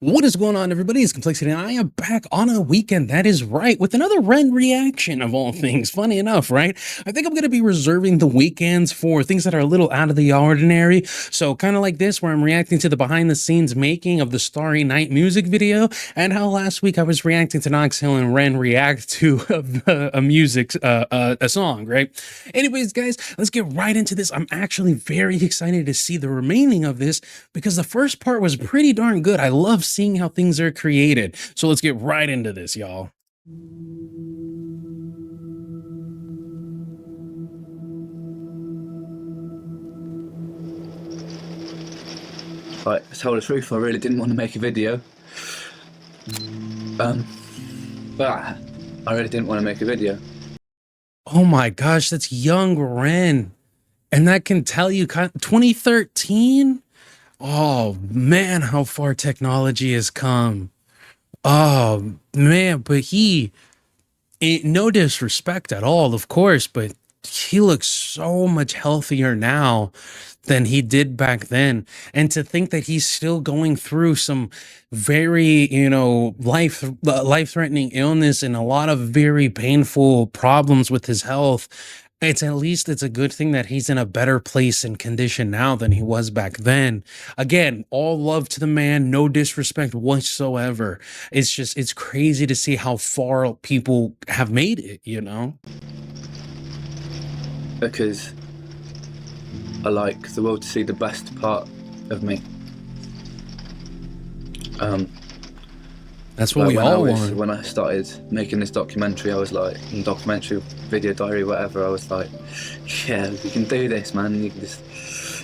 What is going on, everybody? It's Complexity, and I am back on a weekend. That is right, with another Ren reaction of all things. Funny enough, right? I think I'm going to be reserving the weekends for things that are a little out of the ordinary. So, kind of like this, where I'm reacting to the behind the scenes making of the Starry Night music video, and how last week I was reacting to Knox Hill and Ren react to a song, right? Anyways, guys, let's get right into this. I'm actually very excited to see the remaining of this because the first part was pretty darn good. I love seeing how things are created. So let's get right into this, y'all. Like, to tell the truth, I really didn't want to make a video. But I really didn't want to make a video. Oh my gosh, that's young Ren. And that can tell you 2013? Oh man, how far technology has come. Oh man, but no disrespect at all, of course, but he looks so much healthier now than he did back then. And to think that he's still going through some very, life-threatening illness and a lot of very painful problems with his health, it's a good thing that he's in a better place and condition now than he was back then. Again, all love to the man, no disrespect whatsoever. It's crazy to see how far people have made it, you know? Because I like the world to see the best part of me. That's what we all want. When I started making this documentary, I was like, in documentary, video diary, whatever, I was like, yeah, we can do this, man. You can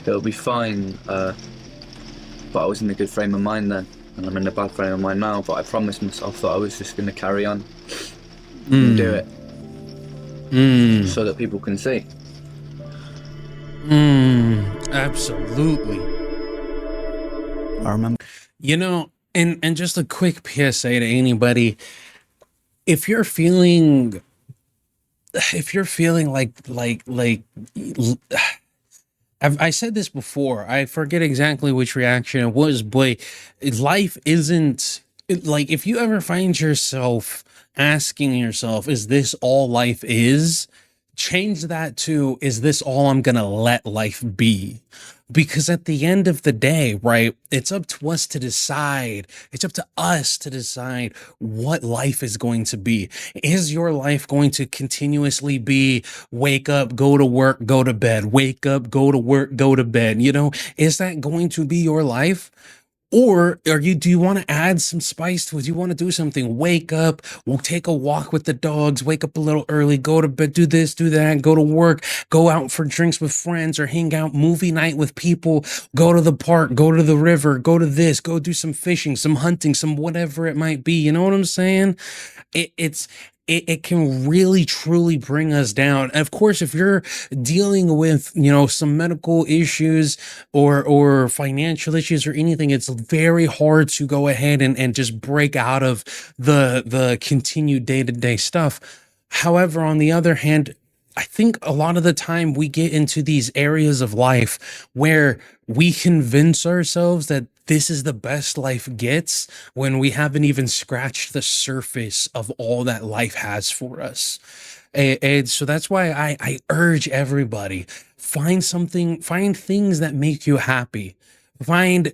it'll be fine. But I was in a good frame of mind then, and I'm in a bad frame of mind now. But I promised myself that I was just going to carry on and do it, so that people can see. Absolutely. I remember. You know, and just a quick PSA to anybody, if you're feeling I said this before, I forget exactly which reaction it was, but life isn't like, if you ever find yourself asking yourself, is this all life is? Change that to, is this all I'm gonna let life be? Because at the end of the day, right, it's up to us to decide. It's up to us to decide what life is going to be. Is your life going to continuously be wake up, go to work, go to bed, wake up, go to work, go to bed? You know, is that going to be your life? Or do you want to add some spice to it? Do you want to do something? Wake up, we'll take a walk with the dogs, wake up a little early, go to bed, do this, do that, go to work, go out for drinks with friends or hang out, movie night with people, go to the park, go to the river, go to this, go do some fishing, some hunting, some whatever it might be. You know what I'm saying? It can really truly bring us down. Of course, if you're dealing with, some medical issues or financial issues or anything, it's very hard to go ahead and just break out of the continued day-to-day stuff. However, on the other hand, I think a lot of the time we get into these areas of life where we convince ourselves that this is the best life gets when we haven't even scratched the surface of all that life has for us. And so that's why I urge everybody, find things that make you happy. Find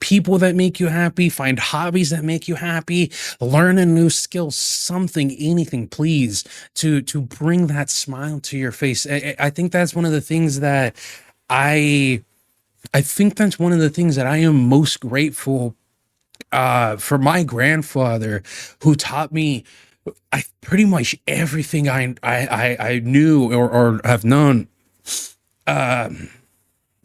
people that make you happy, find hobbies that make you happy, learn a new skill, something, anything, please, to bring that smile to your face. I think that's one of the things that I I think that's one of the things that I am most grateful for my grandfather, who taught me I pretty much everything I knew or have known.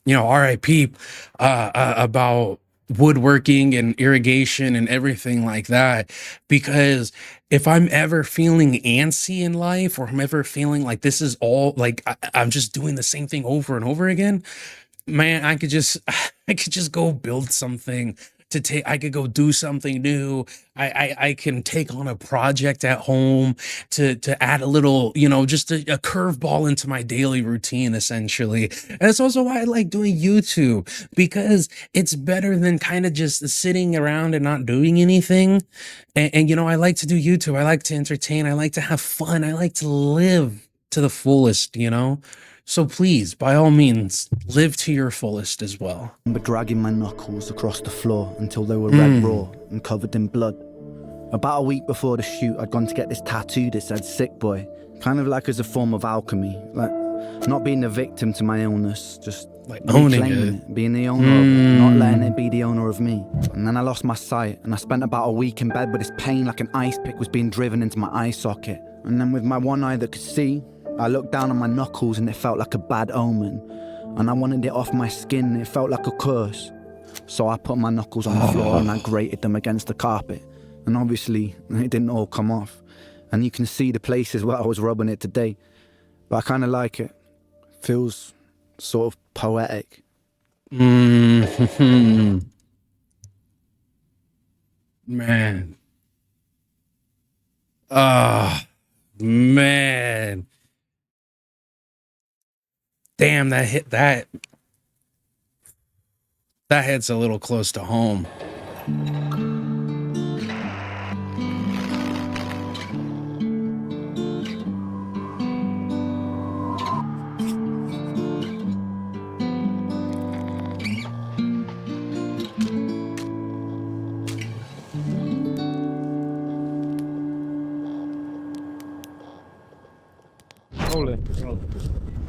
RIP, about woodworking and irrigation and everything like that. Because if I'm ever feeling antsy in life, or I'm ever feeling like this is all like I'm just doing the same thing over and over again, man, I could just I could just go build something, to take, I could go do something new. I can take on a project at home to add a little, just a curveball into my daily routine, essentially. And that's also why I like doing YouTube, because it's better than kind of just sitting around and not doing anything. And I like to do YouTube. I like to entertain. I like to have fun. I like to live to the fullest. So please, by all means, live to your fullest as well. I remember dragging my knuckles across the floor until they were red raw and covered in blood. About a week before the shoot, I'd gone to get this tattoo that said "Sick Boy," kind of like as a form of alchemy, like not being a victim to my illness, just Like owning reclaiming it. it, being the owner of it, not letting it be the owner of me. And then I lost my sight, and I spent about a week in bed with this pain like an ice pick was being driven into my eye socket. And then with my one eye that could see, I looked down on my knuckles and it felt like a bad omen. And I wanted it off my skin and it felt like a curse. So I put my knuckles on the floor and I grated them against the carpet. And obviously, it didn't all come off. And you can see the places where I was rubbing it today. But I kind of like it. Feels sort of poetic. Man. Man. Damn, that hits a little close to home.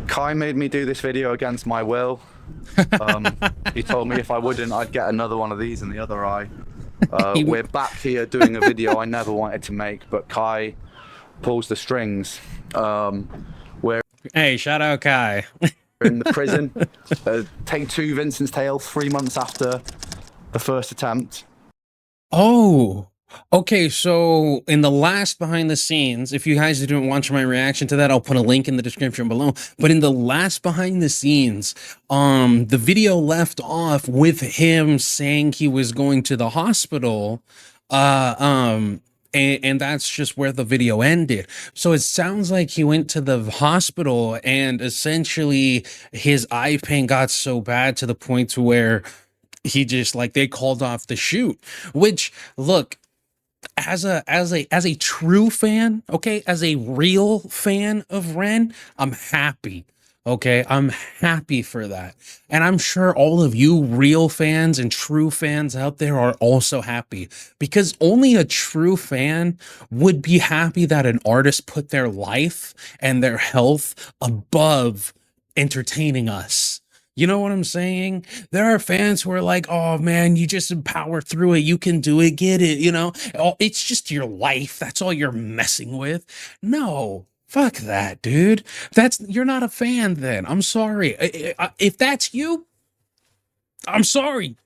Kai made me do this video against my will. He told me if I wouldn't, I'd get another one of these in the other eye. We're back here doing a video I never wanted to make, but Kai pulls the strings. We're Hey, shout out Kai. in the prison. Take 2, Vincent's Tale, 3 months after the first attempt. Oh, okay. So in the last behind the scenes, if you guys didn't watch my reaction to that, I'll put a link in the description below. But in the last behind the scenes, the video left off with him saying he was going to the hospital. And that's just where the video ended. So it sounds like he went to the hospital and essentially his eye pain got so bad to the point to where he just like they called off the shoot. Which, look, as a true fan, okay, as a real fan of Ren, I'm happy. Okay, I'm happy for that. And I'm sure all of you real fans and true fans out there are also happy, because only a true fan would be happy that an artist put their life and their health above entertaining us. You know what I'm saying? There are fans who are like, oh man, you just power through it. You can do it. Get it. It's just your life. That's all you're messing with. No, fuck that, dude. You're not a fan then. I'm sorry. If that's you, I'm sorry.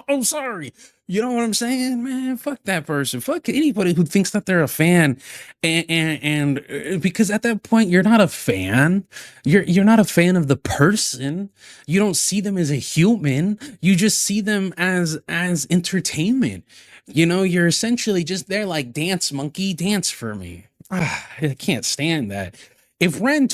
I'm sorry. You know what I'm saying, man? Fuck that person. Fuck anybody who thinks that they're a fan, and because at that point you're not a fan. You're not a fan of the person. You don't see them as a human. You just see them as entertainment. You're essentially just there like, dance monkey, dance for me. I can't stand that. If Ren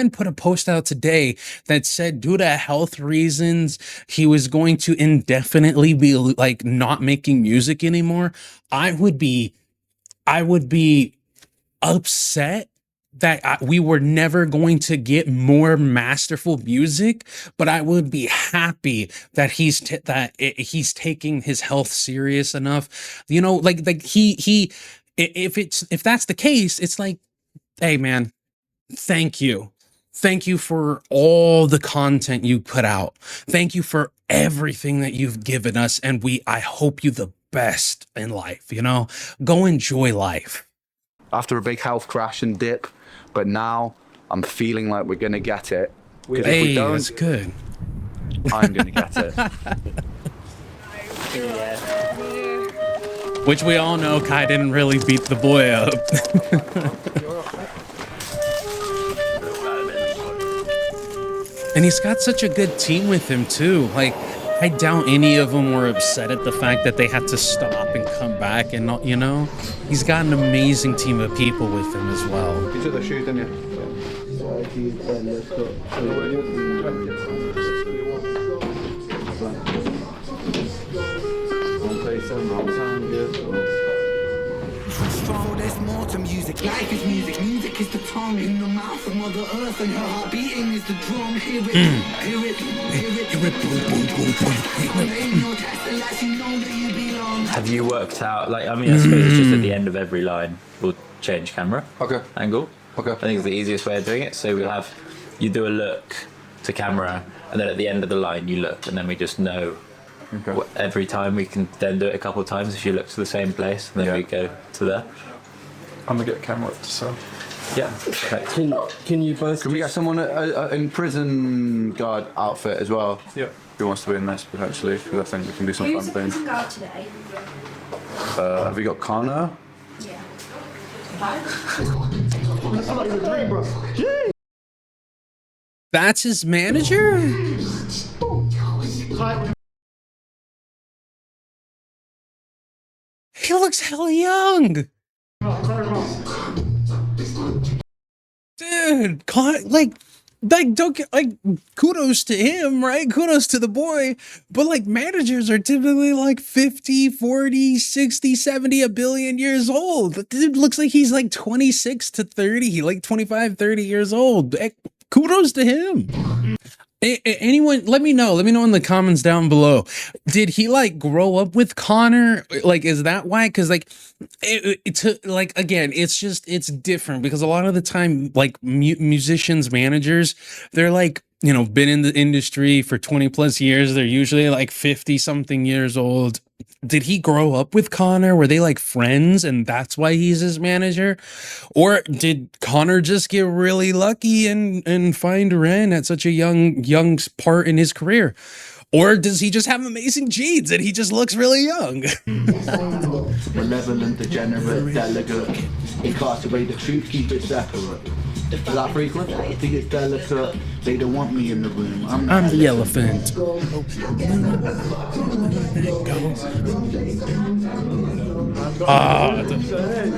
put a post out today that said due to health reasons, he was going to indefinitely be like not making music anymore, I would be upset that we were never going to get more masterful music, but I would be happy that he's taking his health serious enough. If that's the case, it's like, hey man, thank you. Thank you for all the content you put out. Thank you for everything that you've given us. And I hope you the best in life, Go enjoy life. After a big health crash and dip, but now I'm feeling like we're gonna get it. If we don't, that's good. I'm gonna get it. Which we all know Kai didn't really beat the boy up. And he's got such a good team with him too. Like, I doubt any of them were upset at the fact that they had to stop and come back and not, you know, he's got an amazing team of people with him as well. You took the shoes, didn't you? Strong, there's more to music. Life is music. Music is the tongue in the mouth of Mother Earth, and her heart beating is the drum. Hear it, hear it, hear it. Name your test and let you know that you belong. Have you worked out, like, I mean, I suppose it's just at the end of every line, we'll change camera angle. Okay. I think it's the easiest way of doing it. So we'll have, you do a look to camera, and then at the end of the line you look, and then we just know every time. We can then do it a couple of times if you look to the same place, and then we go to there. I'm gonna get a camera up to Sam. Yeah. Okay. Can you both? Can we get someone in prison guard outfit as well? Yeah. Who wants to be in this potentially? Because I think we can do some Who's the fun things. prison guard today? Have we got Connor? Yeah. That's his manager? He looks hella young. Dude, don't get, like, kudos to him, right? Kudos to the boy. But like, managers are typically like 50, 40, 60, 70, a billion years old. The dude looks like he's like 26 to 30, like 25, 30 years old. Kudos to him. Anyone, let me know in the comments down below. Did he like grow up with Connor? Like, is that why? Because like like, again, it's different, because a lot of the time, like, musicians, managers, they're like, you know, been in the industry for 20 plus years. They're usually like 50 something years old. Did he grow up with Connor? Were they like friends and that's why he's his manager? Or did Connor just get really lucky and find Ren at such a young part in his career? Or does he just have amazing genes and he just looks really young? Malevolent, degenerate, delegate. Incarcerate the truth, keep it separate. Is that frequent? I think it's delicate. They don't want me in the room. I'm the elephant.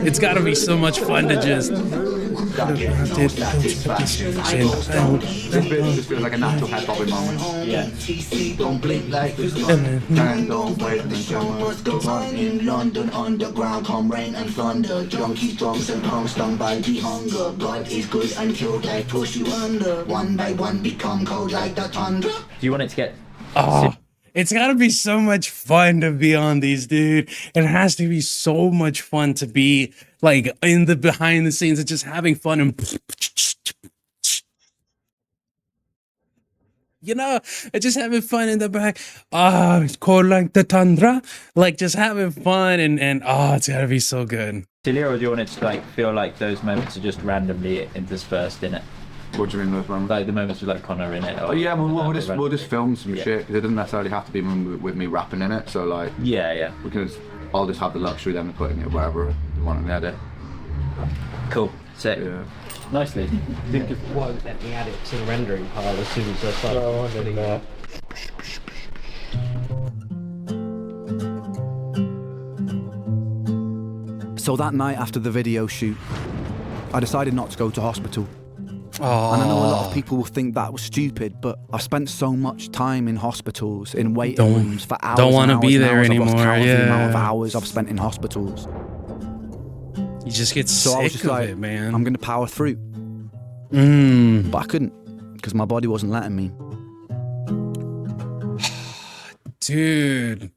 It's gotta be so much fun to just. This bit just feels like a natural head bobbing moment. Yeah. Don't blink like the sun. And don't wait and show must go on in London underground. Come rain and thunder. Junkies, drums and punks stung by the hunger. God is good until they push you under. One by one become cold like the tundra. Do you want it to get? It's gotta be so much fun to be on these, dude. It has to be so much fun to be like in the behind the scenes and just having fun and you know, and just having fun in the back. It's cold like the tundra. Like, just having fun and it's gotta be so good. Celia, or do you want it to like feel like those moments are just randomly interspersed in it? What do you mean those ones? Like the moments with like Connor in it? Or, Oh yeah, we'll just film some shit, because it doesn't necessarily have to be with me rapping in it. So like, Yeah. we can I'll just have the luxury then of putting it wherever we want in the edit. Cool. Sick. Yeah. Nicely. Think of what let me add it to the rendering pile as soon as I start putting it. So that night after the video shoot, I decided not to go to hospital. Oh, And I know a lot of people will think that was stupid, but I've spent so much time in hospitals, in waiting Don't- rooms for hours. don't want wanna to be there I've lost anymore, count of the amount of yeah. hours I've spent in hospitals. you just get So I was sick just of like, it, man. I'm gonna power through, but I couldn't because my body wasn't letting me. Dude.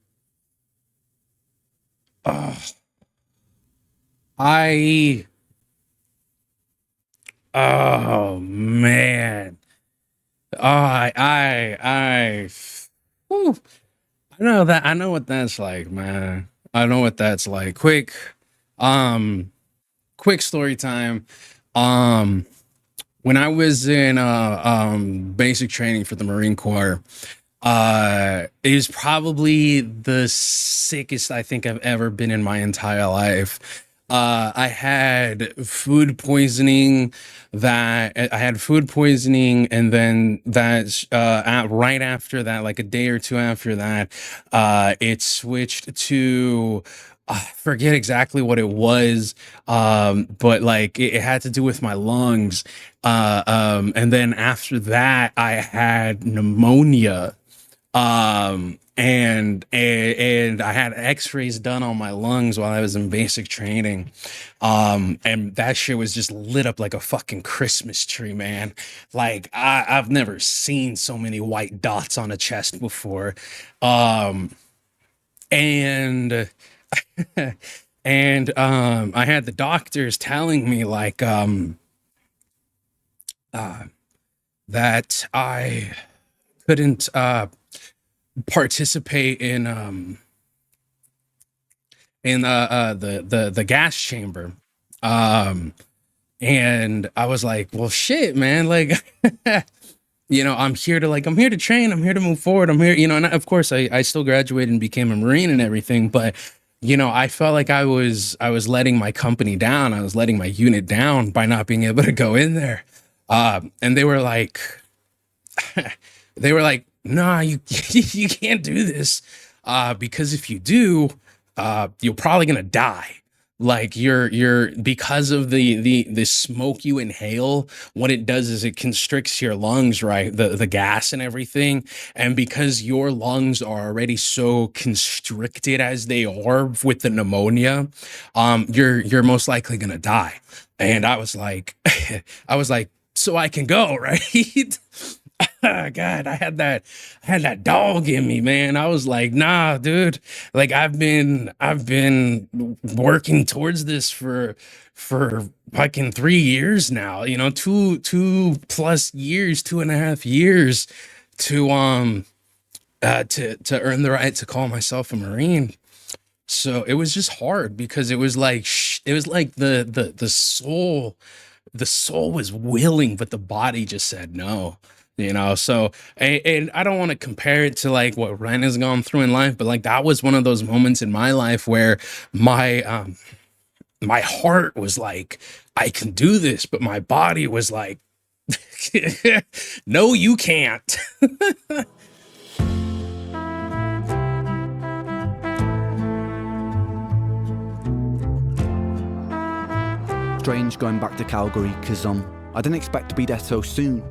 Oh man. Whew. I know what that's like, man. I know what that's like. Quick story time. When I was in basic training for the Marine Corps, it was probably the sickest I think I've ever been in my entire life. I had food poisoning. That I had food poisoning, and then right after that, like a day or two after that, it switched to. I forget exactly what it was, but like it had to do with my lungs. And then after that, I had pneumonia, and I had x-rays done on my lungs while I was in basic training. And that shit was just lit up like a fucking Christmas tree, man. Like I've never seen so many white dots on a chest before. um and I had the doctors telling me like uh that I couldn't participate in the gas chamber. um and I was like, well shit, man, like I'm here to train, I'm here to move forward, I'm here, and of course I still graduated and became a Marine and everything, but I felt like I was letting my company down, I was letting my unit down by not being able to go in there. And they were like, nah, you you can't do this, because if you do, you're probably gonna die. Like you're because of the smoke you inhale, what it does is it constricts your lungs, right? The gas and everything. And because your lungs are already so constricted as they are with the pneumonia, you're most likely gonna die. And I was like, I was like, so I can go, right? God, I had that dog in me, man. I was like, nah, dude. Like I've been working towards this for fucking 3 years now. Two plus years, 2.5 years to earn the right to call myself a Marine. So it was just hard because it was like it was like the soul was willing, but the body just said no. So and I don't want to compare it to like what Ren has gone through in life, but like that was one of those moments in my life where my heart was like, I can do this, but my body was like, no, you can't. Strange going back to Calgary because I didn't expect to be there so soon.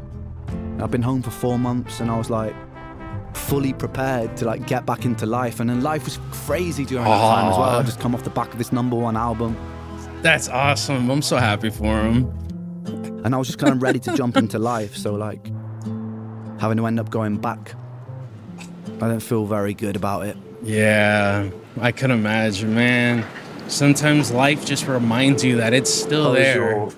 I've been home for 4 months and I was like fully prepared to like get back into life, and then life was crazy during that time as well. I just come off the back of this #1 album. That's awesome. I'm so happy for him. And I was just kind of ready to jump into life, so like having to end up going back, I don't feel very good about it. Yeah, I can imagine, man. Sometimes life just reminds you that it's still How's there. your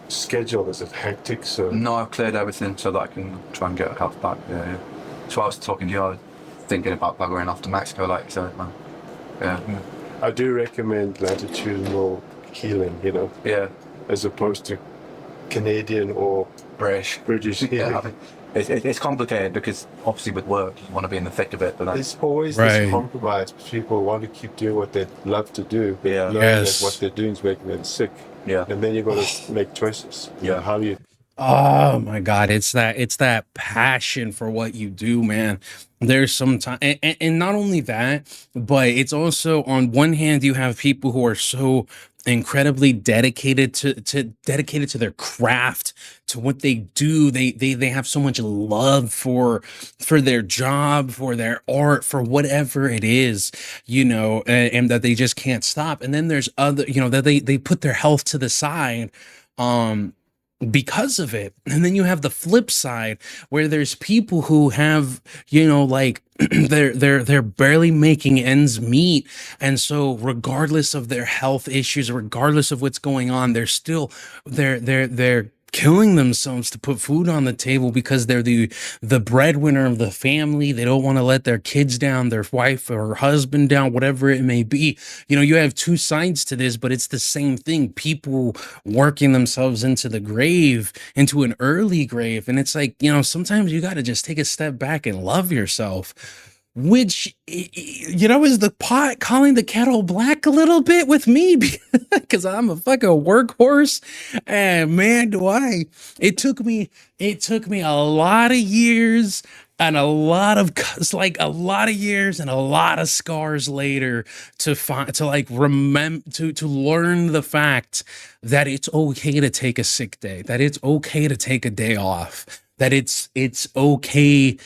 schedule? Is it hectic? So No, I've cleared everything so that I can try and get health back. Yeah. So I was talking to you, I was thinking about going off to Mexico, like you said, man. Yeah. I do recommend latitudinal healing, Yeah. as opposed to Canadian or British. British healing. Yeah. It's complicated because obviously with work you want to be in the thick of it, but There's always Right. this compromise. People want to keep doing what they love to do, but Yeah. knowing Yes. that what they're doing is making them sick. yeah. And then you've got to make choices. Yeah. How do you Oh my God, it's that passion for what you do, man. There's some time, and not only that, but it's also on one hand you have people who are so incredibly dedicated to their craft, to what they do. They have so much love for their job, for their art, for whatever it is, and that they just can't stop. And then there's other, that they put their health to the side. Because of it. And then you have the flip side where there's people who have, like they're barely making ends meet. And so regardless of their health issues, regardless of what's going on, they're killing themselves to put food on the table because they're the breadwinner of the family. They don't want to let their kids down, their wife or husband down, whatever it may be. You have two sides to this, but it's the same thing. People working themselves into the grave, into an early grave. And it's like, sometimes you got to just take a step back and love yourself. which is the pot calling the kettle black a little bit with me because I'm a fucking workhorse. And man, it took me a lot of years and a lot of years and a lot of scars later to find to like remember to learn the fact that it's okay to take a sick day, that it's okay to take a day off, that it's okay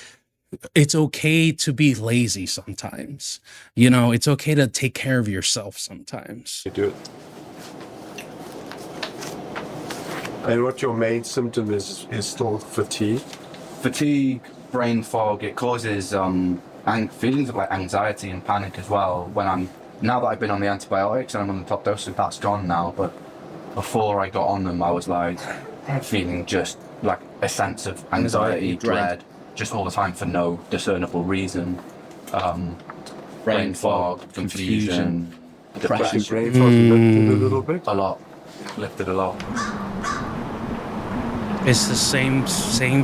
to be lazy sometimes. It's okay to take care of yourself sometimes. You do it. And what your main symptom is still fatigue? Fatigue, brain fog. It causes feelings of like anxiety and panic as well. Now that I've been on the antibiotics and I'm on the top dose, so that's gone now. But before I got on them, I was like feeling just like a sense of anxiety, dread, just all the time for no discernible reason. Brain fog, confusion, depression. Brain fog lifted a little bit? A lot. Lifted a lot. It's the same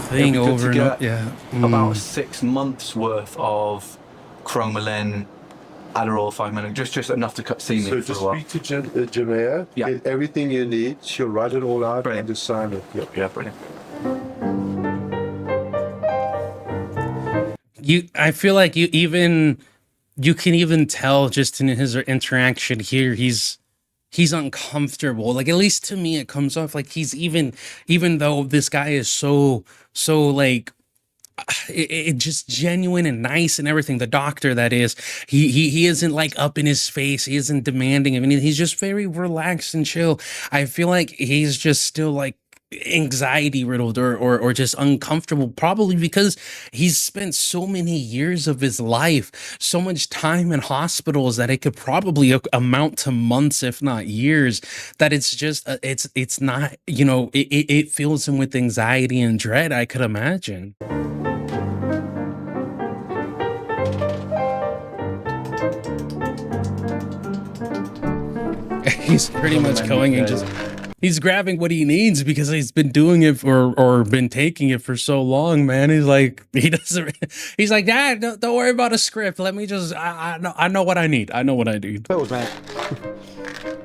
thing over and over. Yeah. About 6 months worth of Chromalin, Adderall, 5 milligrams, just enough to see me So for a just while. speak to Jamea, Yeah. get everything you need, she'll write it all out Brilliant. and just sign it. Yep. Yeah, brilliant. I feel like you can even tell just in his interaction here, he's uncomfortable. Like, at least to me, it comes off like he's even though this guy is so like it just genuine and nice and everything. The doctor, that is, he isn't like up in his face. He isn't demanding of anything. He's just very relaxed and chill. I feel like he's just still like anxiety riddled or just uncomfortable, probably because he's spent so many years of his life, so much time in hospitals, that it could probably amount to months if not years, that it's just it's not, it fills him with anxiety and dread, I could imagine. He's pretty much going and just he's grabbing what he needs because he's been doing it or been taking it for so long, man. He's like, he's like, Dad, don't worry about a script. Let me just, I know what I need. I know what I need. Pills, mate.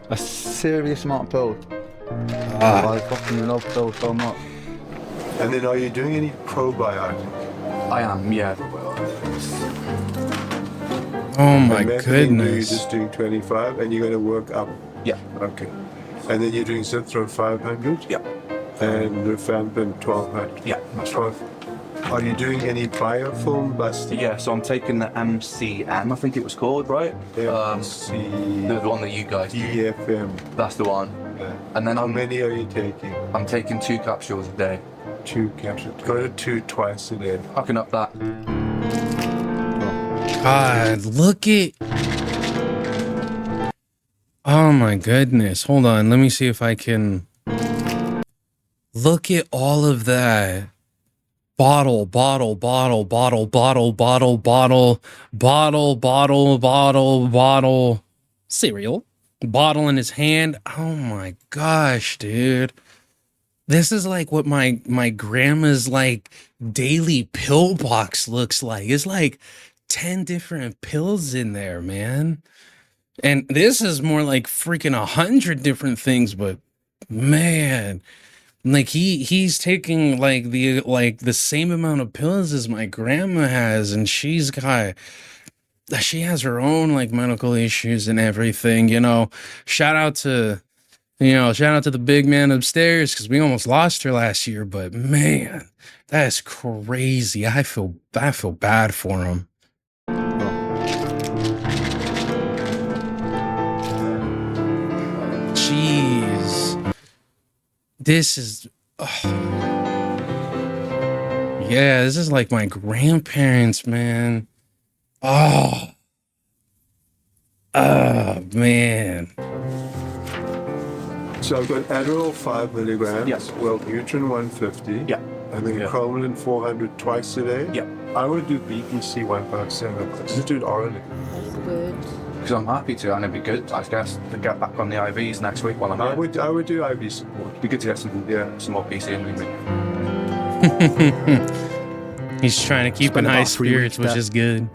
A serious amount of pills. I fucking love pills so much. And then are you doing any probiotic? I am, yeah. Oh my And methadone, You're goodness. just doing 25 and you're going to work up. Yeah. Okay. And then you're doing Zithron 500? Yeah. And Rifampin 1200? Yeah, that's right. Are you doing any biofilm busting? Yeah, so I'm taking the MCM, I think it was called, right? The one that you guys do. EFM. That's the one. Yeah. And then How many are you taking? I'm taking 2 capsules a day. 2 capsules. Go to 2 twice a day. I can up that. God, look at. Oh my goodness. Hold on. Let me see if I can. Look at all of that. Bottle, bottle, bottle, bottle, bottle, bottle, bottle, bottle, bottle, bottle, bottle, cereal, bottle in his hand. Oh my gosh, dude. This is like what my grandma's like daily pill box looks like. It's like 10 different pills in there, man. And this is more like freaking 100 different things, but man, like he's taking like the same amount of pills as my grandma has, and she has her own like medical issues and everything, Shout out to the big man upstairs, because we almost lost her last year, but man, that is crazy. I feel bad for him. Jeez. This is yeah, this is like my grandparents, man. Oh man. So I've got Adderall 5 milligrams. Yes. Wellbutrin 150. Yeah. And then Yeah. Chromalin 400 twice a day. Yeah. I would do BTC 157. Just do it orally. Good. Because I'm happy to, and it'd be good, I guess, to get back on the IVs next week while I'm I here. would do IV support. It'd be good to get some more PC in with me. He's trying to keep in Spent high about 3 spirits, weeks which there. is good.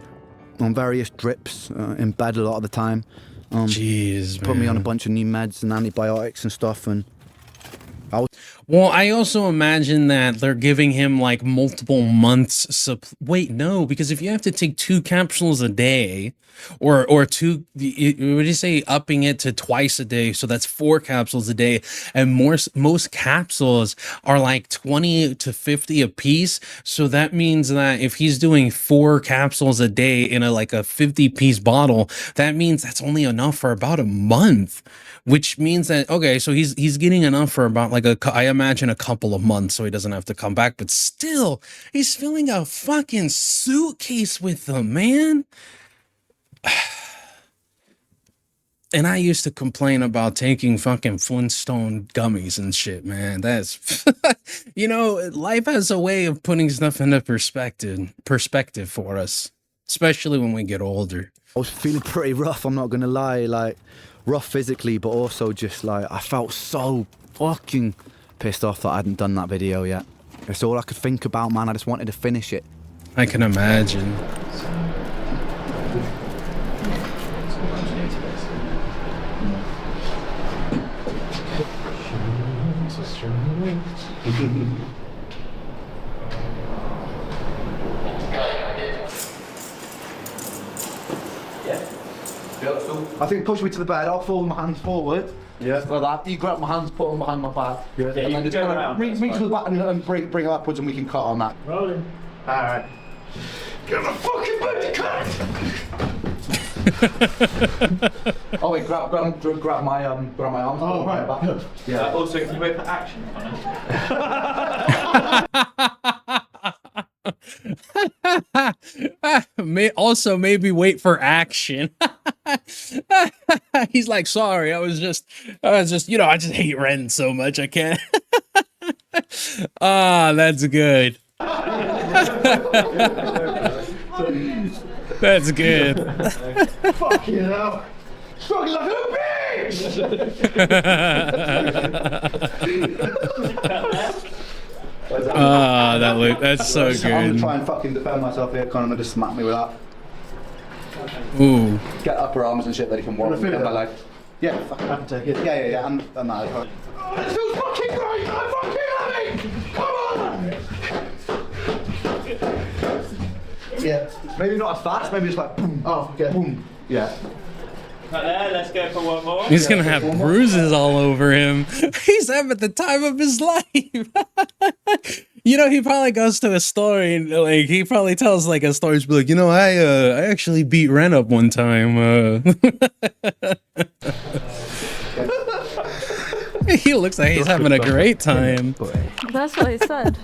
on various drips, in bed a lot of the time. Jeez, Put me on a man. bunch of new meds and antibiotics and stuff, and Well, I also imagine that they're giving him like multiple months. Wait, no, because if you have to take 2 capsules a day, or two, would you say upping it to twice a day? So that's 4 capsules a day, and most capsules are like 20 to 50 a piece. So that means that if he's doing 4 capsules a day in a 50-piece bottle, that means that's only enough for about a month. Which means that, okay, so he's getting enough for about I imagine a couple of months, so he doesn't have to come back. But still, he's filling a fucking suitcase with them, man. And I used to complain about taking fucking Flintstone gummies and shit, man. That's, life has a way of putting stuff into perspective for us, especially when we get older. I was feeling pretty rough, I'm not gonna lie, like rough physically, but also just like I felt so fucking pissed off that I hadn't done that video yet. It's all I could think about, man. I just wanted to finish it. I can imagine. I think push me to the bed, I'll fold my hands forward. Yeah. Like that. You grab my hands, put them behind my back. Yeah. And then just kind of reach to the back and bring it upwards and we can cut on that. Rolling. Alright. Get my fucking body cut! Oh wait, grab my arms. Oh, right. Back. Yeah. Also, can you wait for action on Also, maybe wait for action. He's like, sorry, I just, I just hate Ren so much. I can't. That's good. That's good. Fuck you know. Fucking like a bitch! That's so I'm gonna good. try and fucking defend myself here. Conor just smack me with that. Ooh. Get upper arms and shit that he can walk Wanna feel in my it? leg. Yeah, fuck. I can take it. Yeah, and that. Oh, this feels fucking great! I fucking love it! Come on! Yeah. Maybe not as fast, maybe just like boom. Oh, okay. Boom. Yeah. Right there, let's go for one more. He's gonna have bruises all over him. He's having the time of his life. He probably goes to a story and he probably tells a story. He's like, I actually beat Ren up one time. He looks like he's having a great time. That's what he said.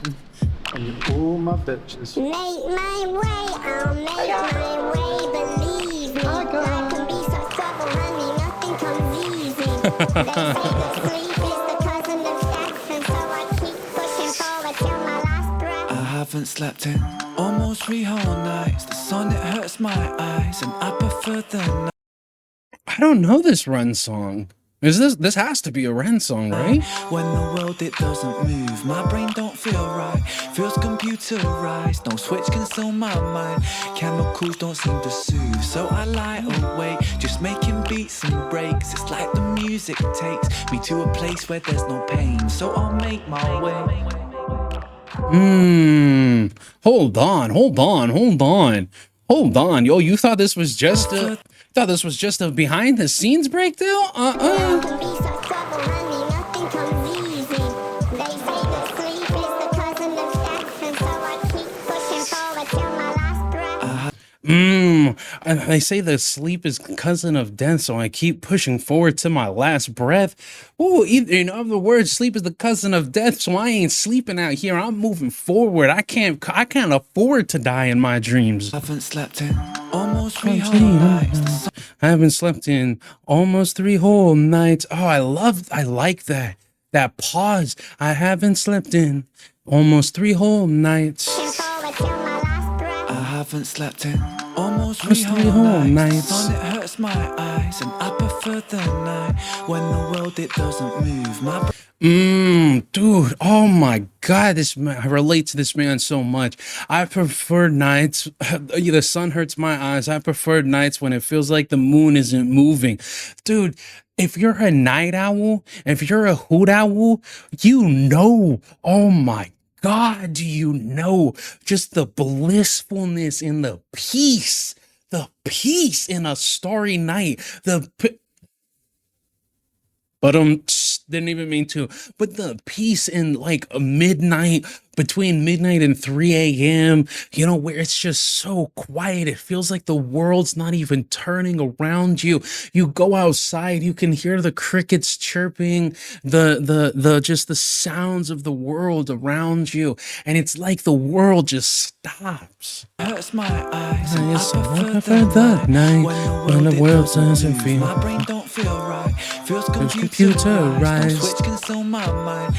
All my bitches. Make my way, I'll make my way, believe me. Life can be so trouble, honey, nothing comes easy. They say that sleep is the cousin of death, and so I keep pushing forward till my last breath. I haven't slept in almost 3 whole nights. The sun, it hurts my eyes, and I prefer the night. I don't know this Ren song. This has to be a Ren song, right? When the world, it doesn't move, my brain don't feel right. Feels computerized, no switch can still my mind. Chemicals don't seem to soothe, so I lie awake, just making beats and breaks. It's like the music takes me to a place where there's no pain, so I'll make my way. Hold on. Yo, you thought this was just a behind the scenes breakdown? Life can be so trouble, honey, nothing comes easy. They say that sleep is the cousin of death, and so I keep pushing forward till my last breath. They say that sleep is cousin of death, so I keep pushing forward to my last breath. Ooh, in other words, sleep is the cousin of death, so I ain't sleeping out here. I'm moving forward. I can't afford to die in my dreams. I haven't slept in almost 3 whole nights. I haven't slept in almost 3 whole nights. Oh, I like that pause. I haven't slept in almost 3 whole nights. Pushing forward till my last breath. I haven't slept in almost Almost 3 three whole whole nights. nights. Sun, it hurts my eyes, and I prefer the night when the world it doesn't move. My Dude, oh my god, this man, I relate to this man so much. I prefer nights, the sun hurts my eyes. I prefer nights when it feels like the moon isn't moving. Dude, if you're a night owl, if you're a hoot owl, you know, oh my god, do you know just the blissfulness and the peace in a starry night, but didn't even mean to. But the peace in like a midnight, between midnight and 3 a.m., you know, where it's just so quiet. It feels like the world's not even turning around you. You go outside, you can hear the crickets chirping, the just the sounds of the world around you, and it's like the world just stops. hurts my eyes, and Yes, I prefer the night when the world doesn't feel. My brain don't feel right, feels computerized. No switch can still my mind.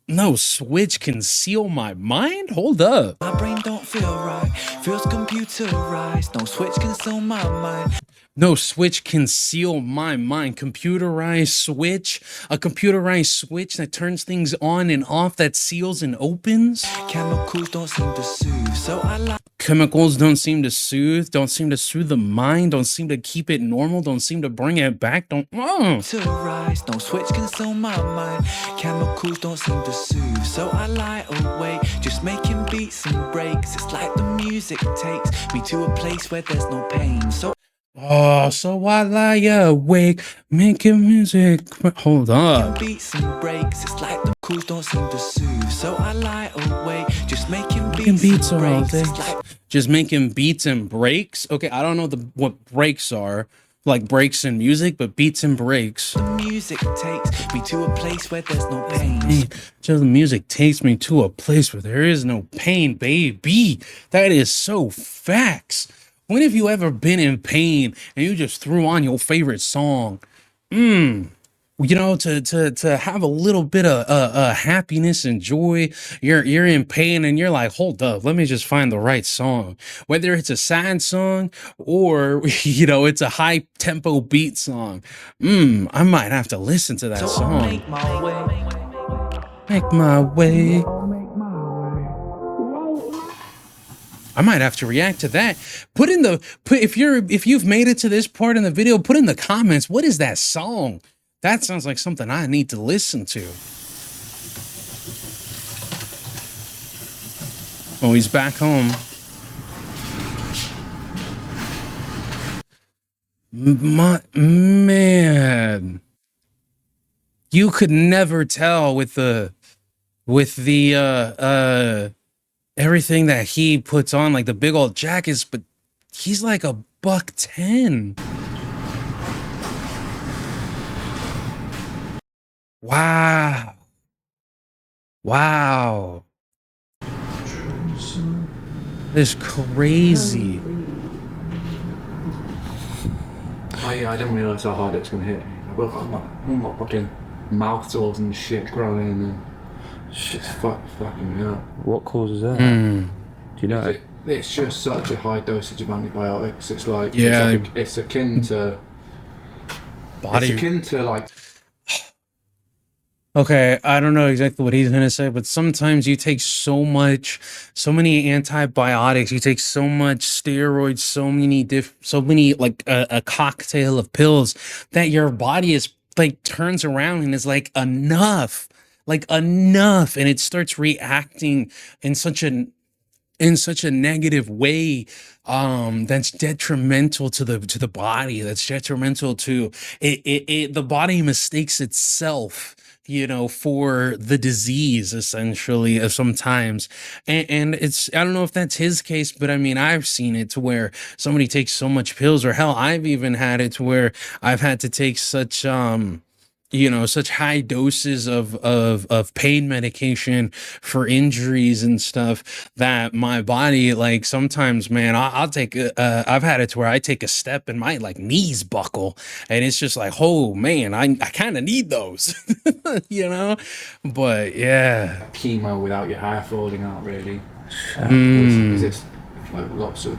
No switch can seal my mind? Hold up. My brain don't feel right, feels computerized. No switch can still my mind. No switch can seal my mind. Computerized switch? A computerized switch that turns things on and off, that seals and opens? Chemicals don't seem to soothe, so I like Chemicals don't seem to soothe the mind, don't seem to keep it normal, don't seem to bring it back, to rise. No switch can still my mind. Chemicals don't seem to soothe, so I lie awake, just making beats and breaks. It's like the music takes me to a place where there's no pain. So I lie awake, making music. Hold up. beats and breaks. It's like the chemicals don't seem to soothe, so I lie awake, just making Making beats and all breaks. day. It's like Just making beats and breaks. Okay, I don't know what breaks are, like breaks in music, but beats and breaks. the music takes me to a place where there's no pain. Hey, just the music takes me to a place where there is no pain, baby. That is so facts. When have you ever been in pain and you just threw on your favorite song? You know, to have a little bit of happiness and joy. You're in pain and you're like, hold up, let me just find the right song. Whether it's a sad song or you know, it's a high tempo beat song. I might have to listen to that So I'll song. make my way. Make my way. I might have to react to that. If you've made it to this part in the video, put in the comments, what is that song? That sounds like something I need to listen to. Oh, he's back home. My man. You could never tell with the everything that he puts on, like the big old jackets, but he's like $110. Wow. Wow. This crazy. I didn't realise how hard it's going to hit. I've got my fucking mouth sores and shit growing and shit's fucking me up. What causes that? Do you know? It's just such a high dosage of antibiotics. It's like, Yeah. it's akin to Body. It's akin to like. Okay, I don't know exactly what he's gonna say, but sometimes you take so many antibiotics, you take so much steroids, so many like a cocktail of pills that your body is like turns around and is like enough, and it starts reacting in such a negative way that's detrimental to the body, that's detrimental to it. The body mistakes itself, you know, for the disease essentially of sometimes. And it's, I don't know if that's his case, but I mean, I've seen it to where somebody takes so much pills, or hell, I've even had it to where I've had to take such you know, such high doses of pain medication for injuries and stuff that my body, like, sometimes, man, I'll take I've had it to where I take a step and my like knees buckle, and it's just like, oh man, I kind of need those. You know, but yeah, Chemo without your hair falling out, really. It's like lots of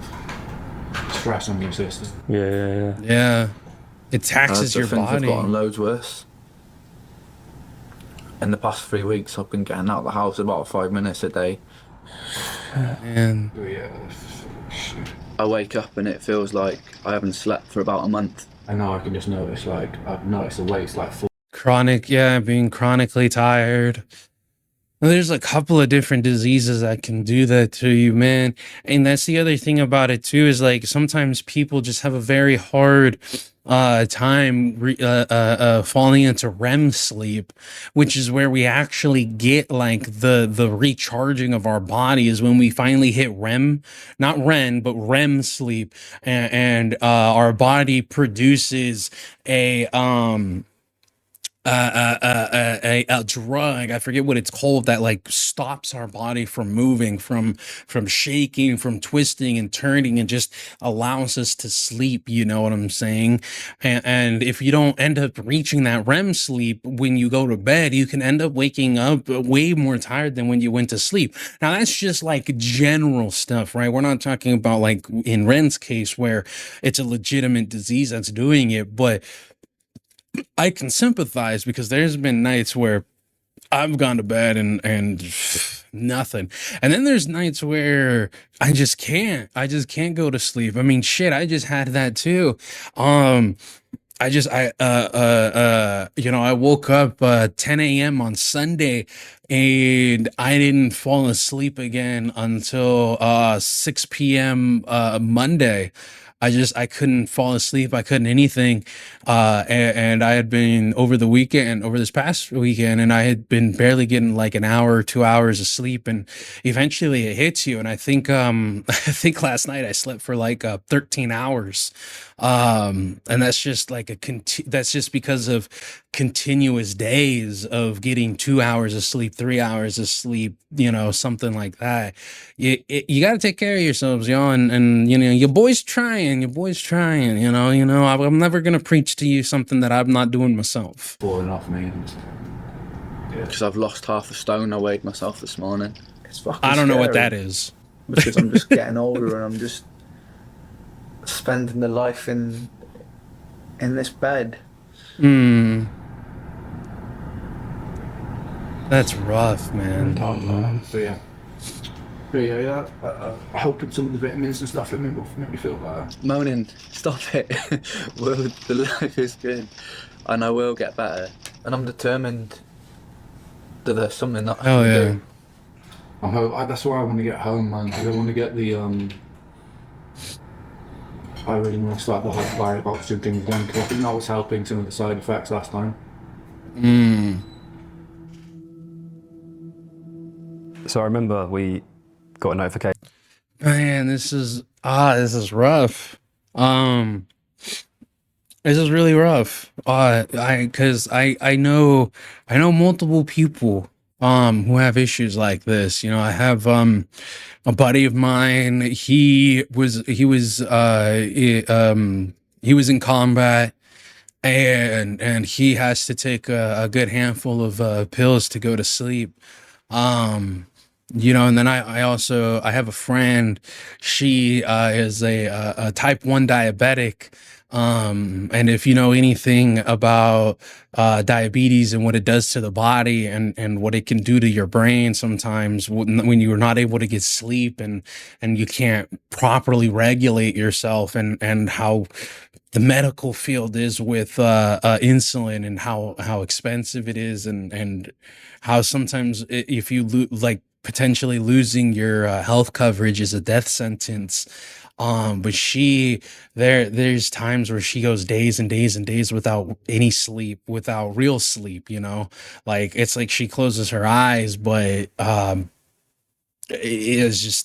stress on your system. Yeah, it taxes your Things have body. gotten loads worse. In the past 3 weeks, I've been getting out of the house about 5 minutes a day. And Yeah. I wake up and it feels like I haven't slept for about a month. And now I can just notice, like, I've noticed the weight's like full. being chronically tired. And there's a couple of different diseases that can do that to you, man. And that's the other thing about it too, is like sometimes people just have a very hard time falling into REM sleep, which is where we actually get like the recharging of our body, is when we finally hit REM, not REM, but REM sleep, and our body produces a a drug, I forget what it's called, that like stops our body from moving, from shaking, from twisting and turning, and just allows us to sleep, you know what I'm saying? And if you don't end up reaching that REM sleep when you go to bed, you can end up waking up way more tired than when you went to sleep. Now that's just like general stuff, right? We're not talking about like in Ren's case where it's a legitimate disease that's doing it, but I can sympathize because there's been nights where I've gone to bed and nothing. And then there's nights where I just can't go to sleep. I mean, shit, I just had that too. I woke up 10 a.m. on Sunday, and I didn't fall asleep again until 6 p.m. Monday. I couldn't fall asleep. I couldn't anything. And I had been over this past weekend, and I had been barely getting like an hour or 2 hours of sleep. And eventually it hits you. And I think, I think last night I slept for like 13 hours. And that's just like that's just because of continuous days of getting 2 hours of sleep, 3 hours of sleep, you know, something like that. You got to take care of yourselves, y'all. And, you know, your boy's trying, you know, I'm never going to preach to you something that I'm not doing myself. Falling off me. Because I've lost half a stone. I weighed myself this morning. It's fucking I don't know what scary. that is. Because I'm just getting older, and I'm just spending the life in this bed. That's rough, man. So yeah. I hope some of the vitamins and stuff make me feel better. Moaning, stop it. Well, the life is good, and I will get better. And I'm determined that there's something that I can do. That's why I want to get home, man. I want to get the I really want to start the hot fire oxygen thing again, because I think that was helping some of the side effects last time. So I remember we got a notification. Man, this is rough. This is really rough. Cause I know multiple people who have issues like this. You know, I have a buddy of mine. He was in combat, and he has to take a good handful of pills to go to sleep. You know, and then I also have a friend. She is a type 1 diabetic. And if you know anything about diabetes and what it does to the body, and what it can do to your brain sometimes when you're not able to get sleep, and you can't properly regulate yourself, and how the medical field is with insulin, and how expensive it is, and how sometimes if you potentially losing your health coverage is a death sentence. But there's times where she goes days and days and days without any sleep, without real sleep, you know, like it's like she closes her eyes, but it's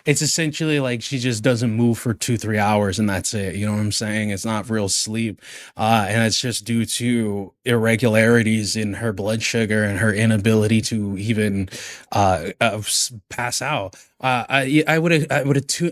essentially like she just doesn't move for 2-3 hours, and that's it. You know what I'm saying? It's not real sleep, and it's just due to irregularities in her blood sugar and her inability to even pass out. I would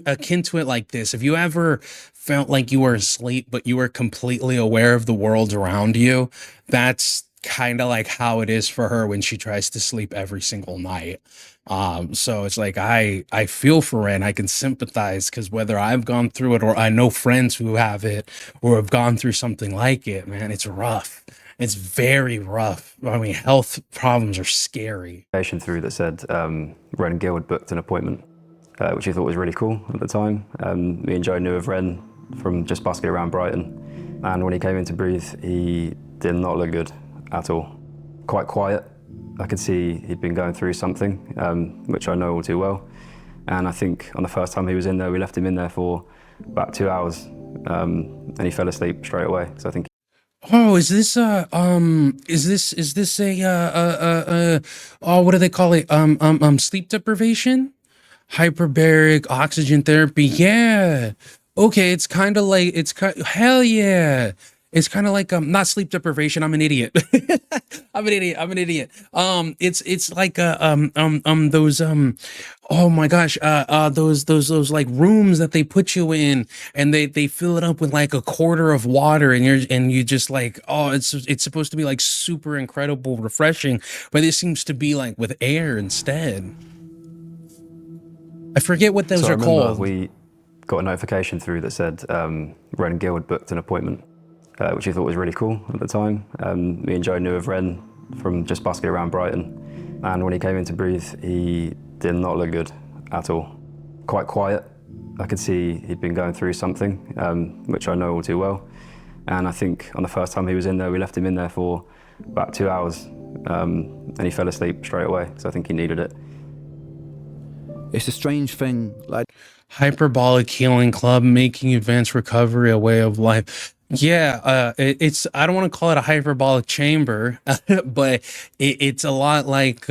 akin to it like this: if you ever felt like you were asleep but you were completely aware of the world around you, that's kind of like how it is for her when she tries to sleep every single night. So it's like I feel for her and I can sympathize, because whether I've gone through it or I know friends who have it or have gone through something like it, man, it's rough. It's very rough. I mean, health problems are scary. Through that said Ren Gill had booked an appointment, which he thought was really cool at the time. Me and Joe knew of Ren from just busking around Brighton, and when he came in to breathe, he did not look good at all. Quite quiet. I could see he'd been going through something, which I know all too well. And I think on the first time he was in there, we left him in there for about 2 hours, and he fell asleep straight away. So I think. Oh, is this a oh, what do they call it? Sleep deprivation? Hyperbaric oxygen therapy. Yeah. Okay, it's kind of like hell yeah. It's kind of like not sleep deprivation. I'm an idiot. I'm an idiot. It's like those oh my gosh, those like rooms that they put you in, and they fill it up with like a quarter of water, and you just like, oh, it's supposed to be like super incredible refreshing, but it seems to be like with air instead. I forget what those So I are remember called. we got a notification through that said Ren Gill had booked an appointment, which he thought was really cool at the time. Me and Joe knew of Ren from just busking around Brighton, and when he came in to breathe, he did not look good at all. Quite quiet. I could see he'd been going through something, which I know all too well. And I think on the first time he was in there, we left him in there for about 2 hours, and he fell asleep straight away, so I think he needed it. It's a strange thing, like Hyperbolic Healing Club, making advanced recovery a way of life. Yeah, it's I don't want to call it a hyperbolic chamber, but it's a lot like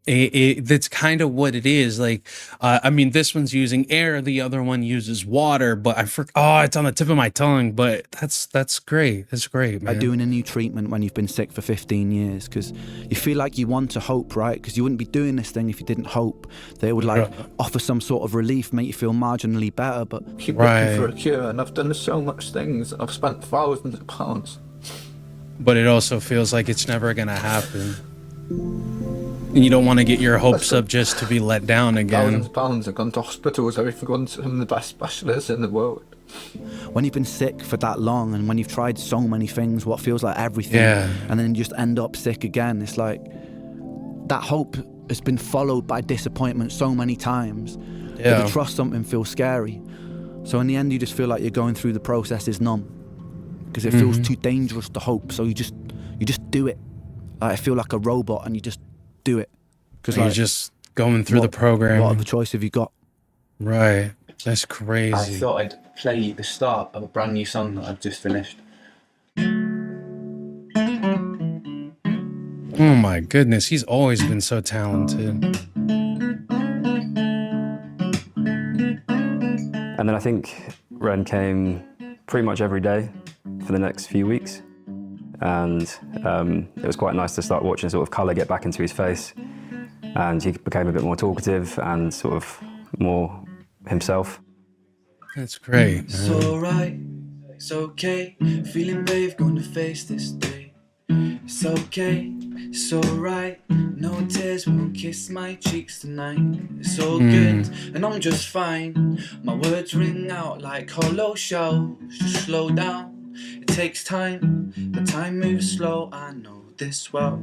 that's kind of what it is. Like, I mean, this one's using air, the other one uses water, but oh, it's on the tip of my tongue. But that's great. That's great, man. doing a new treatment when you've been sick for 15 years, because you feel like you want to hope, right? Because you wouldn't be doing this thing if you didn't hope that it would like offer some sort of relief, make you feel marginally better. But Keep looking for a cure, and I've done so much things. I've spent thousands of pounds. But it also feels like it's never gonna happen. And you don't want to get your hopes up just to be let down again. Thousands of pounds. I've gone to hospitals. I've gone to some of the best specialists in the world. when you've been sick for that long and when you've tried so many things, what feels like everything, and then you just end up sick again, it's like that hope has been followed by disappointment so many times. That to trust something feels scary. So in the end, you just feel like you're going through the process is numb, because it feels too dangerous to hope. So you just do it. I feel like a robot, and you just do it. Because you're just going through the program. What other choice have you got? Right. That's crazy. I thought I'd play the start of a brand new song that I've just finished. Oh my goodness, he's always been so talented. And then I think Ren came pretty much every day for the next few weeks. And it was quite nice to start watching sort of colour get back into his face. And he became a bit more talkative and sort of more himself. That's great. It's alright, it's okay. Feeling brave, gonna face this day. It's okay, it's alright. No tears will kiss my cheeks tonight. It's all good, and I'm just fine. My words ring out like hollow shells. Just slow down, it takes time, but time moves slow, I know this well.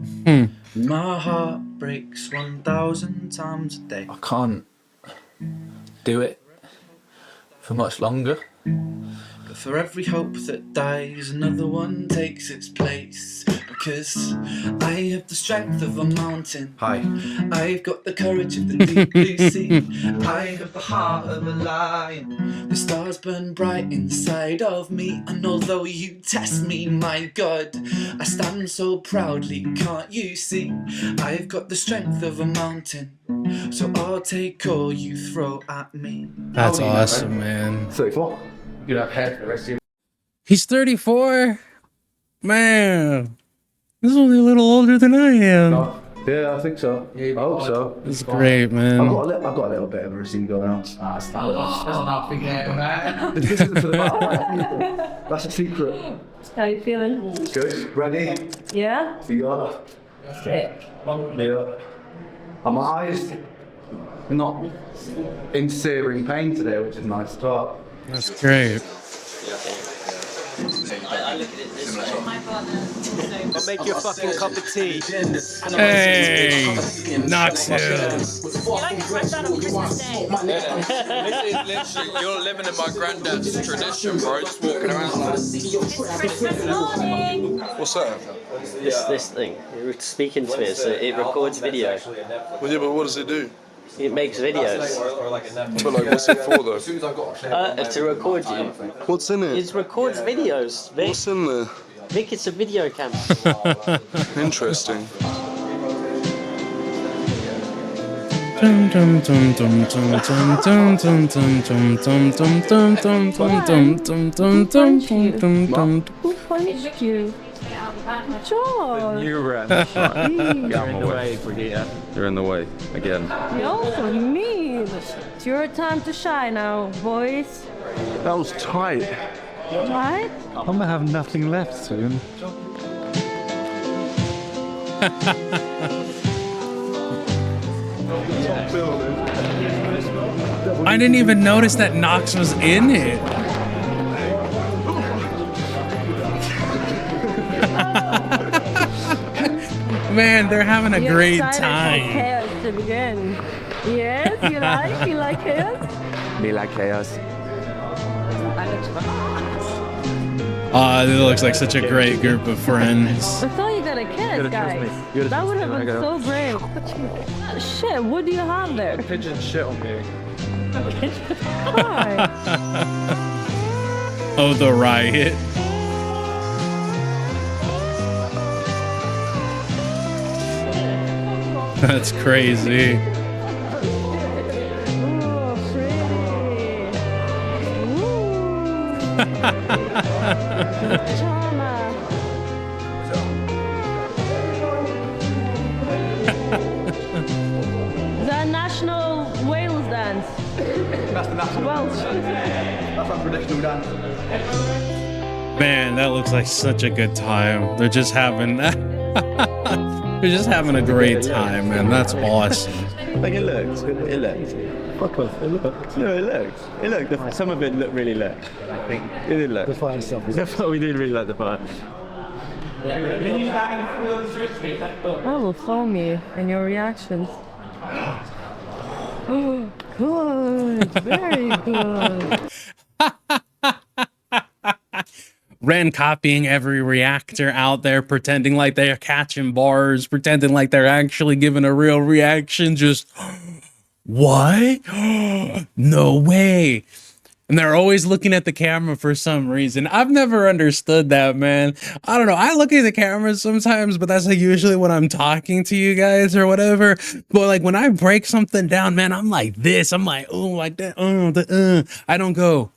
My heart breaks 1,000 times a day. I can't do it for much longer. But for every hope that dies, another one takes its place. Because I have the strength of a mountain. Hi. I've got the courage of the deep blue sea. I have the heart of a lion. The stars burn bright inside of me. And although you test me, my God, I stand so proudly, can't you see? I've got the strength of a mountain. So I'll take all you throw at me. That's awesome, man. 34. You have hair for the rest of your He's 34? Man. He's only a little older than I am. Yeah, I think so. I hope so. It's great, man. I've got a little bit of a receipt going on. That's not forgetting, man. This isn't for the That's a secret. How you feeling? Good. Ready? Yeah? Yeah. Sick. Yeah. And my eyes not in searing pain today, which is a nice start. That's great. I'll make you a fucking cup of tea. Hey, Knoxville. You like to watch that on Christmas Day? This is literally, you're living in my granddad's tradition, bro. Just walking around like. Christmas morning! What's that? This thing, you're speaking to me, so it records video. Well, yeah, but what does it do? It makes videos. But like, what's it for though? To record you. What's in it? It records videos, Vic. What's in there? Vic, it's a video camera. Interesting. Dum dum dum dum dum dum dum dum dum dum dum dum dum dum dum dum dum dum dum. Who punched you? George! You ran. You're in the way, Brigitte. You're in the way again. You're also mean. It's your time to shine now, boys. That was tight. Right? I'm gonna have nothing left soon. I didn't even notice that Knox was in it. Man, they're having a great time. Chaos to begin. Yes, you like chaos? Me like chaos. It looks like such a great group of friends. I thought you got a kiss, guys. That would have been so great. Shit, what do you have there? Pigeon shit on me. Why? Oh, the riot. That's crazy. Ooh, pretty. Ooh. Chama. The national Wales dance. That's the national. Welsh. That's our traditional dance. Man, that looks like such a good time. They're just having they're just having a great time, man. That's awesome. Like it looks. Fuck off. It looks. No, it looks. It looked. Some of it looked really lit. I think it did look. The fire stuff. We did really like the fire. I will film you and your reactions. Oh, good. Very good. Ren copying every reactor out there, pretending like they're catching bars, pretending like they're actually giving a real reaction. Just, what? No way. And they're always looking at the camera for some reason. I've never understood that, man. I don't know. I look at the camera sometimes, but that's like usually when I'm talking to you guys or whatever. But like when I break something down, man, I'm like this. I'm like, oh, like that. I don't go.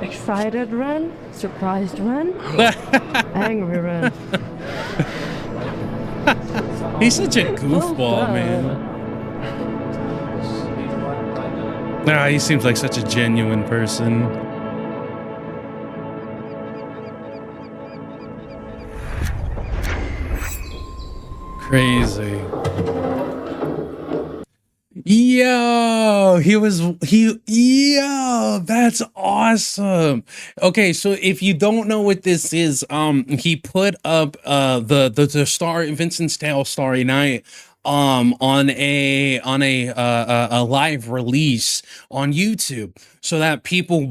Excited Ren? Surprised Ren? Angry Ren? He's such a goofball, man. Nah, he seems like such a genuine person. Crazy. Yo, that's awesome. Okay, so if you don't know what this is, he put up the Star Vincent's Tale Starry Night on a live release on YouTube so that people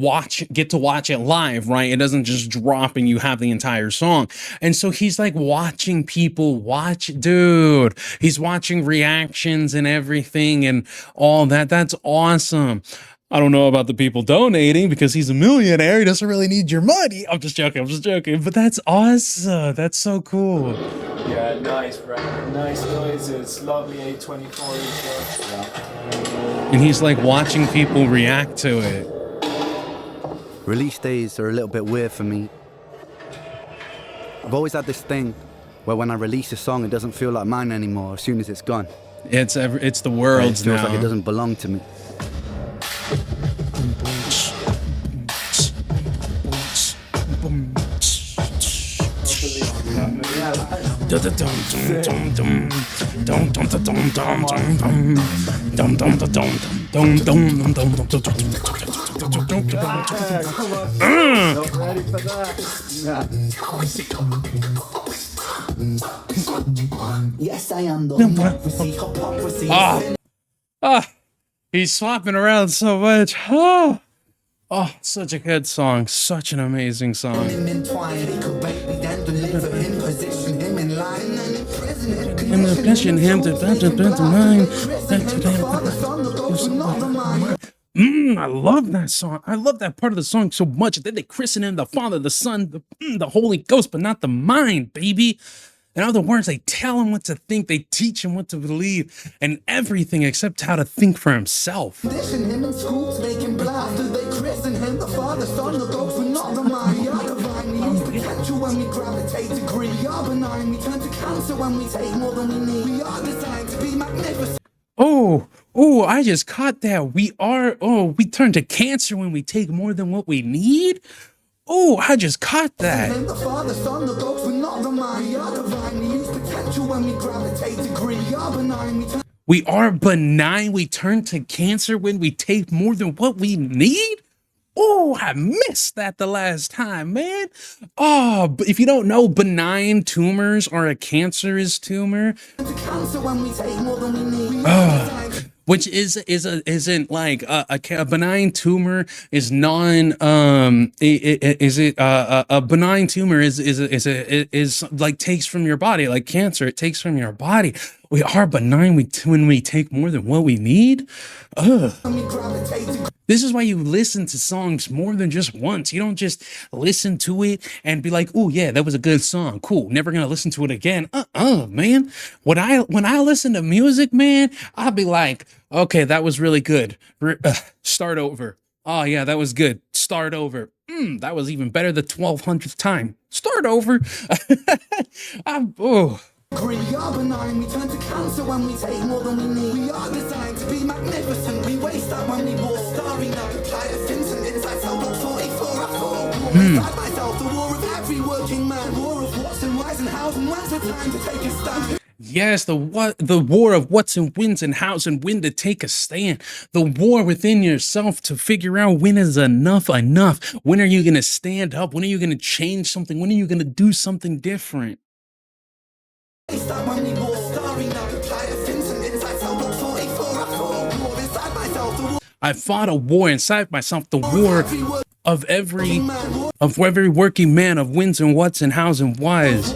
get to watch it live, right? It doesn't just drop and you have the entire song. And so he's like watching people dude, he's watching reactions and everything and all that. That's awesome. I don't know about the people donating because he's a millionaire. He doesn't really need your money. I'm just joking. But that's awesome. That's so cool. Yeah, nice, bro. Nice noises. Lovely A24. And he's like watching people react to it. Release days are a little bit weird for me. I've always had this thing where when I release a song, it doesn't feel like mine anymore as soon as it's gone. It's the It world's feels now. like it doesn't belong to me. Yes, I am the hypocrisy. He's swapping around so much. Such a good song. Such an amazing song. Impression him to mine. I love that song. I love that part of the song so much. Then they christen him the Father, the Son, the Holy Ghost, but not the mind, baby. In other words, they tell him what to think, they teach him what to believe, and everything except how to think for himself. Condition him in schools, making blasters. They christen him the Father, Son, the Ghost, but not the mind. We are divine. We use potential when we gravitate degree. We are benign. We turn to cancer when we take more than we need. We are designed to be magnificent. I just caught that. We turn to cancer when we take more than what we need. Oh, I just caught that. The Father, Son, the Ghost, but not the mind. We are divine. We use potential when we gravitate degree. We are benign. We are benign. We turn to cancer when we take more than what we need. Oh, I missed that the last time, man. Oh, but if you don't know, benign tumors are a cancerous tumor. Which isn't like a benign tumor is a benign tumor is like takes from your body, like cancer, it takes from your body. We are benign when we take more than what we need. This is why you listen to songs more than just once. You don't just listen to it and be like, "Oh yeah, that was a good song. Cool. Never gonna listen to it again." Man. When I listen to music, man, I'll be like, "Okay, that was really good. Start over. Oh yeah, that was good. Start over. That was even better the 1200th time. Start over." We are benign, we turn to cancer when we take more than we need. We are designed to be magnificent, we waste that when we walk. Starry night, try to Simpson, inside cell block 44. I fought war inside myself, the war of every working man. War of what's and why's and how's and when's the time to take a stand. Yes, the war of what's and when's and how's and when to take a stand. The war within yourself to figure out when is enough. When are you going to stand up? When are you going to change something? When are you going to do something different? I fought a war inside myself, the war of every working man of wins and what's and how's and why's.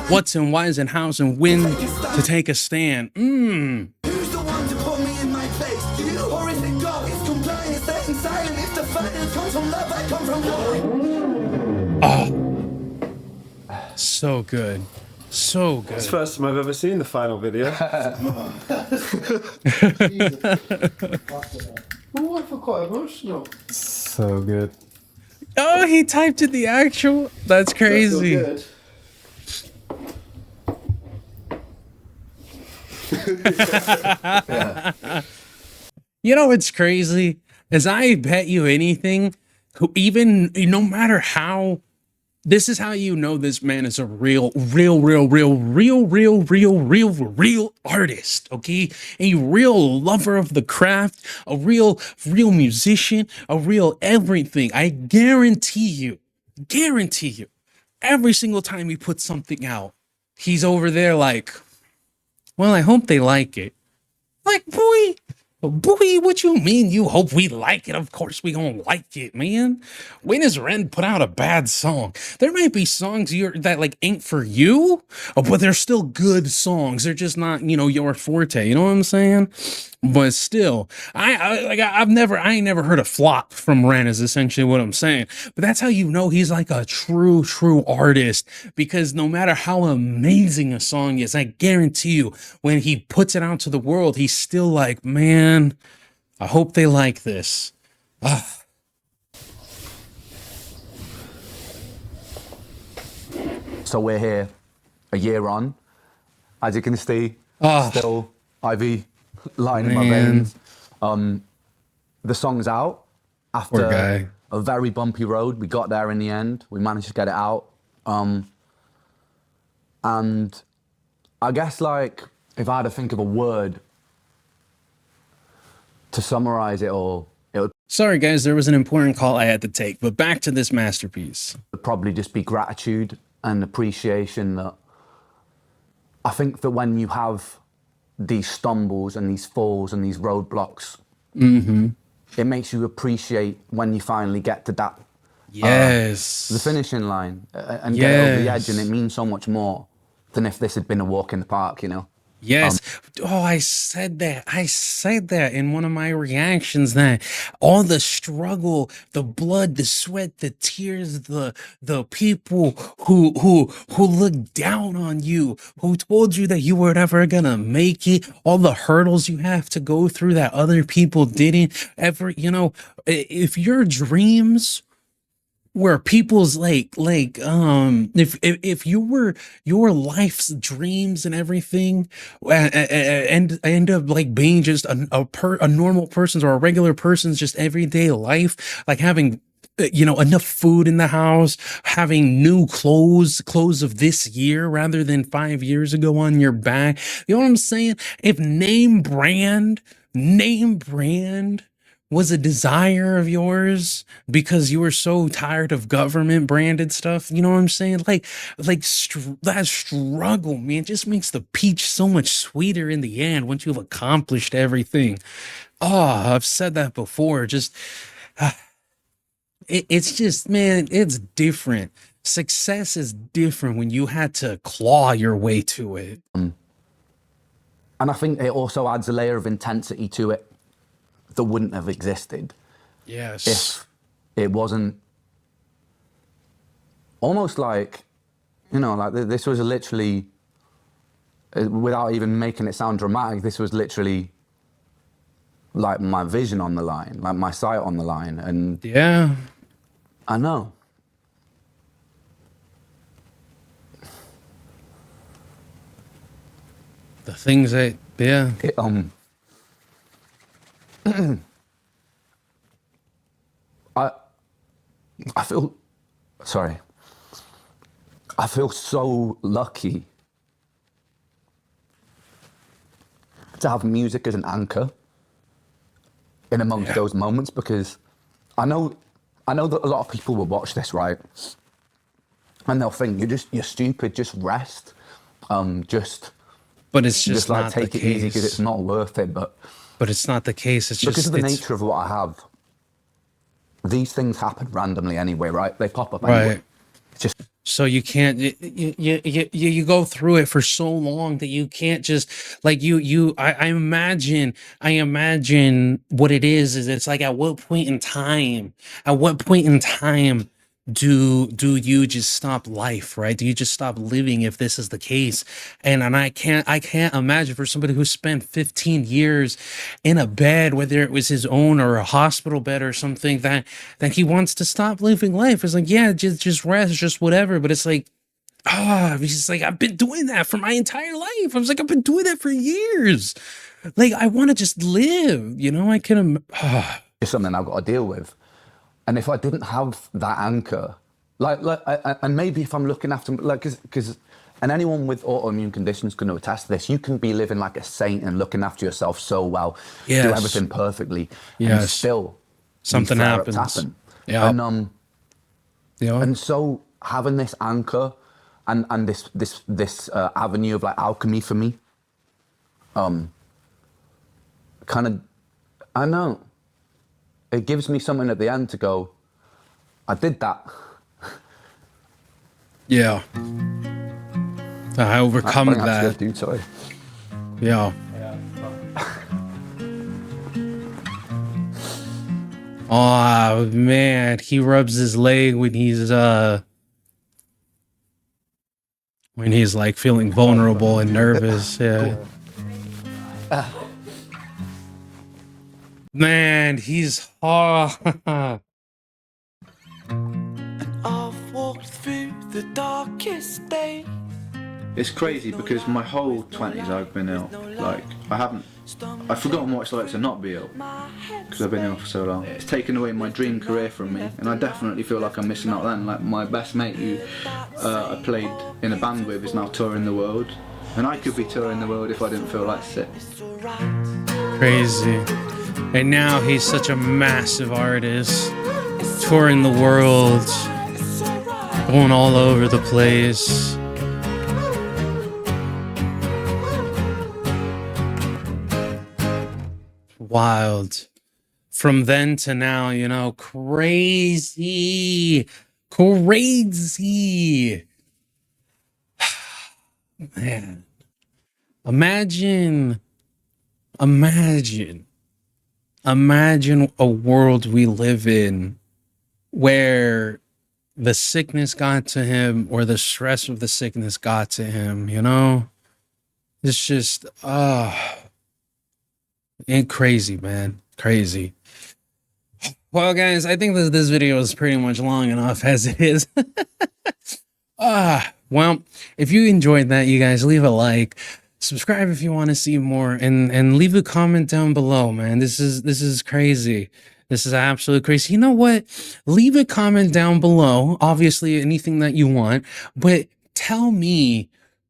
What's and why's and how's and when to take a stand. Who's the one to put me in my place? You or is it God? It's compliance, staying silent. If the fighters come from love, I come from war. So good. So good. It's the first time I've ever seen the final video. Oh, I feel quite emotional. So good. Oh, he typed in the actual. That's crazy. Good. You know what's crazy? Is I bet you anything, even no matter how. This is how you know this man is a real artist, okay? A real lover of the craft, a real musician, a real everything. I guarantee you, every single time he puts something out, he's over there like, well, I hope they like it. Like, boy, what you mean you hope we like it? Of course we gonna like it, man. When has Ren put out a bad song? There might be songs that like ain't for you, but they're still good songs. They're just not, your forte. You know what I'm saying? But still, I ain't never heard a flop from Ren is essentially what I'm saying. But that's how you know he's like a true artist, because no matter how amazing a song is, I guarantee you when he puts it out to the world, he's still like, man, I hope they like this. So we're here a year on. As you can see, still IV line in my veins. The song's out after a very bumpy road. We got there in the end. We managed to get it out. And I guess, like, if I had to think of a word to summarize it all, it would... Sorry, guys, there was an important call I had to take, but back to this masterpiece. Would probably just be gratitude and appreciation. That I think that when you have these stumbles and these falls and these roadblocks, it makes you appreciate when you finally get to that, the finishing line, and get it over the edge, and it means so much more than if this had been a walk in the park, you know? Yes. I said that. I said that in one of my reactions, that all the struggle, the blood, the sweat, the tears, the people who looked down on you, who told you that you were never gonna make it, all the hurdles you have to go through that other people didn't ever, you know, if your dreams where people's if you were your life's dreams and everything and end up like being just a normal person's or a regular person's just everyday life, like having you know, enough food in the house, having new clothes of this year rather than 5 years ago on your back, you know what I'm saying? If name brand was a desire of yours because you were so tired of government branded stuff, you know what I'm saying? That struggle, man, just makes the peach so much sweeter in the end once you've accomplished everything. I've said that before. Just it's just, man, it's different. Success is different when you had to claw your way to it. And I think it also adds a layer of intensity to it that wouldn't have existed. Yes. If it wasn't almost like, you know, like this was literally, without even making it sound dramatic, this was literally like my vision on the line, like my sight on the line. And yeah, I know. The things that, yeah. I feel, sorry. I feel so lucky to have music as an anchor in amongst those moments, because I know that a lot of people will watch this, right? And they'll think you're stupid, just rest. But it's just like not take the it easy case. because it's not worth it. But it's not the case. It's because just of the nature of what I have. These things happen randomly anyway, right? They pop up anyway. Right. So you can't, you go through it for so long that you can't just like I imagine what it is it's like, at what point in time do you just stop life, right? Do you just stop living if this is the case? And I can't imagine for somebody who spent 15 years in a bed, whether it was his own or a hospital bed or something, that he wants to stop living life. It's like, yeah, just rest, just whatever. But it's like, he's like, I've been doing that for my entire life. I was like, I've been doing that for years. Like, I want to just live, you know? I can It's something I've got to deal with. And if I didn't have that anchor, and maybe if I'm looking after, like, because and anyone with autoimmune conditions can attest to this, you can be living like a saint and looking after yourself so well, do everything perfectly, and still something happens. Yeah. And so having this anchor and this avenue of like alchemy for me, kind of, I know. It gives me something at the end to go, I did that. Yeah. I overcome that. Dude, sorry. Yeah. Oh man, he rubs his leg when he's like feeling vulnerable and nervous. Yeah. Man, he's I've walked through the the darkest day. It's crazy because my whole 20s I've been ill. Like, I've forgotten what it's like to not be ill because I've been ill for so long. It's taken away my dream career from me, and I definitely feel like I'm missing out then. Like, my best mate who I played in a band with is now touring the world, and I could be touring the world if I didn't feel like sick. Crazy. And now he's such a massive artist, touring the world, going all over the place. Wild. From then to now, you know, crazy. Crazy. Man. Imagine a world we live in where the sickness got to him or the stress of the sickness got to him, you know? It's just, ain't crazy, man. Crazy. Well, guys, I think that this video is pretty much long enough as it is. Well, if you enjoyed that, you guys leave a like, subscribe if you want to see more, and leave a comment down below, man. This is crazy. This is absolutely crazy. You know what? Leave a comment down below, obviously anything that you want, but tell me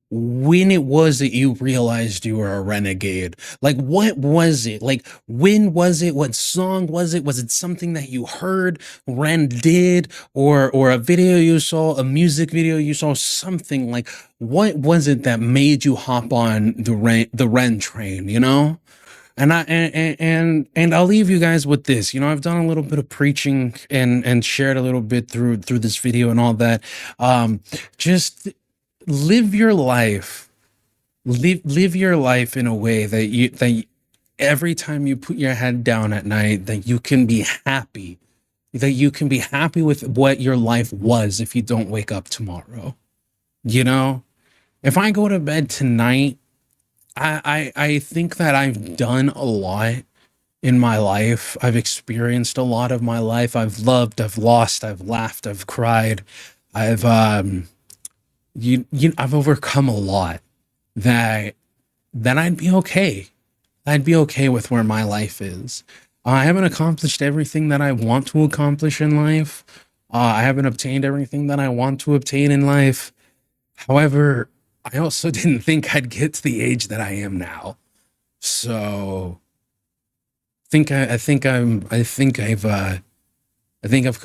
when it was that you realized you were a renegade. Like, what was it? Like, when was it? What song was it? Was it something that you heard Ren did, or a video you saw, a music video you saw, something? Like, what was it that made you hop on the Ren train, you know? And I'll leave you guys with this. You know, I've done a little bit of preaching and shared a little bit through this video and all that. Just live your life. Live your life in a way that every time you put your head down at night, that you can be happy. That you can be happy with what your life was if you don't wake up tomorrow. You know? If I go to bed tonight, I think that I've done a lot in my life. I've experienced a lot of my life. I've loved, I've lost, I've laughed, I've cried. I've I've overcome a lot that I'd be okay. I'd be okay with where my life is. I haven't accomplished everything that I want to accomplish in life. I haven't obtained everything that I want to obtain in life. However, I also didn't think I'd get to the age that I am now. So I think I've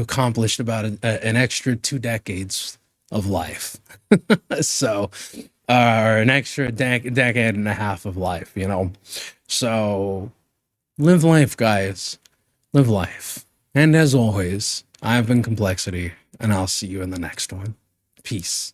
accomplished about an extra 2 decades of life. So, or an extra decade and a half of life, you know? So live life, guys. Live life. And as always, I've been Complexity, and I'll see you in the next one. Peace.